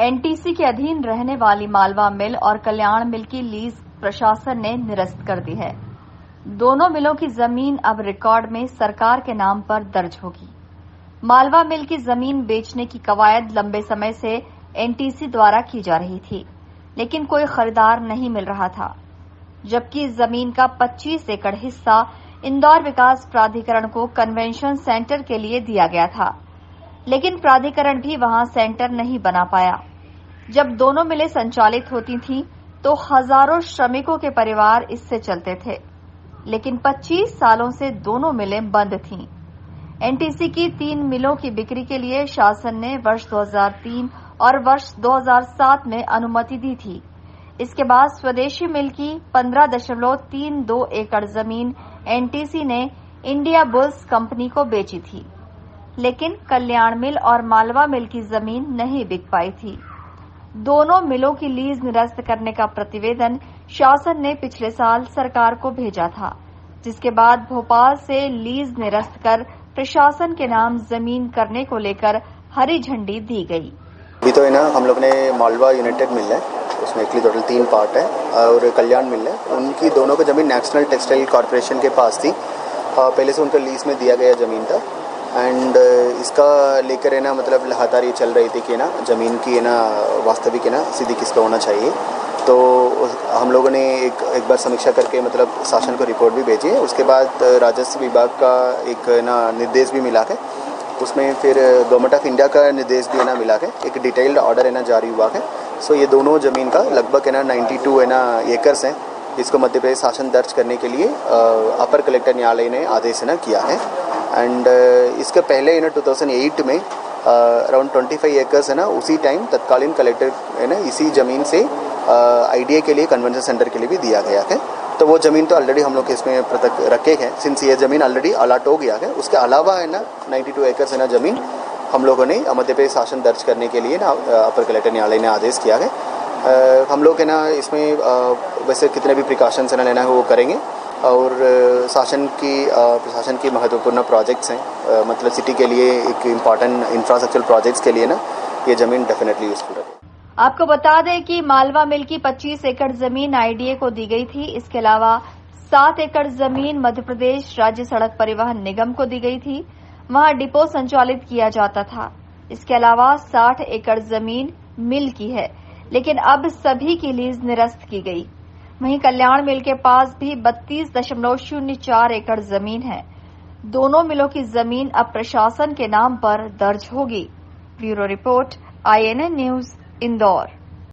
NTC के अधीन रहने वाली मालवा मिल और कल्याण मिल की लीज प्रशासन ने निरस्त कर दी है। दोनों मिलों की जमीन अब रिकॉर्ड में सरकार के नाम पर दर्ज होगी। मालवा मिल की जमीन बेचने की कवायद लंबे समय से एनटीसी द्वारा की जा रही थी, लेकिन कोई खरीदार नहीं मिल रहा था, जबकि जमीन का 25 एकड़ हिस्सा इंदौर विकास प्राधिकरण को कन्वेंशन सेंटर के लिए दिया गया था, लेकिन प्राधिकरण भी वहां सेंटर नहीं बना पाया। जब दोनों मिलें संचालित होती थीं, तो हजारों श्रमिकों के परिवार इससे चलते थे, लेकिन 25 सालों से दोनों मिलें बंद थीं। एनटीसी की 3 मिलों की बिक्री के लिए शासन ने वर्ष 2003 और वर्ष 2007 में अनुमति दी थी। इसके बाद स्वदेशी मिल की 15.32 एकड़ जमीन एनटीसी ने इंडिया बुल्स कंपनी को बेची थी, लेकिन कल्याण मिल और मालवा मिल की जमीन नहीं बिक पाई थी। दोनों मिलों की लीज निरस्त करने का प्रतिवेदन शासन ने पिछले साल सरकार को भेजा था, जिसके बाद भोपाल से लीज निरस्त कर प्रशासन के नाम जमीन करने को लेकर हरी झंडी दी गई। अभी तो है ना, हम लोग ने मालवा यूनाइटेड मिल है, उसमें एक्चुअली टोटल 3 पार्ट है, और कल्याण मिल है। उनकी दोनों की जमीन नेशनल टेक्सटाइल कॉर्पोरेशन के पास थी। पहले से उनका लीज में दिया गया जमीन था, एंड इसका लेकर है ना, मतलब लगातार ये चल रही थी कि ना जमीन की है ना वास्तविक है ना सीधी किसका होना चाहिए। तो हम लोगों ने एक बार समीक्षा करके मतलब शासन को रिपोर्ट भी भेजी है। उसके बाद राजस्व विभाग का एक ना निर्देश भी मिला है, उसमें फिर गवर्नमेंट ऑफ इंडिया का निर्देश भी है ना मिला है, एक डिटेल्ड ऑर्डर है ना जारी हुआ है। सो ये दोनों जमीन का लगभग है ना 92 है ना एकर्स हैं, जिसको मध्य प्रदेश शासन दर्ज करने के लिए अपर कलेक्टर न्यायालय ने आदेश है ना किया है। एंड इसके पहले है ना 2008 में अराउंड 25 एकर्स है ना उसी टाइम तत्कालीन कलेक्टर है ना इसी जमीन से आईडीए के लिए कन्वेंशन सेंटर के लिए भी दिया गया है। तो वो ज़मीन तो ऑलरेडी हम लोग इसमें पृथक रखे हैं, सिंस ये ज़मीन ऑलरेडी अलॉट हो गया है। उसके अलावा है ना 92 एकर्स है ना ज़मीन हम लोगों ने मध्य प्रदेश शासन दर्ज करने के लिए ना अपर कलेक्टर न्यायालय ने आदेश किया है। हम लोग है ना इसमें वैसे कितने भी प्रिकॉशंस है ना लेना है वो करेंगे, और प्रशासन की महत्वपूर्ण प्रोजेक्ट्स हैं, मतलब सिटी के लिए एक इम्पॉर्टेंट इंफ्रास्ट्रक्चर प्रोजेक्ट्स के लिए ना ये ज़मीन डेफिनेटली यूजफुल है। आपको बता दें कि मालवा मिल की 25 एकड़ जमीन आईडीए को दी गई थी। इसके अलावा 7 एकड़ जमीन मध्य प्रदेश राज्य सड़क परिवहन निगम को दी गई थी, वहां डिपो संचालित किया जाता था। इसके अलावा 60 एकड़ जमीन मिल की है, लेकिन अब सभी की लीज निरस्त की गई। वहीं कल्याण मिल के पास भी 32.04 एकड़ जमीन है। दोनों मिलों की जमीन अब प्रशासन के नाम पर दर्ज होगी। Bureau report, INN news, Indore.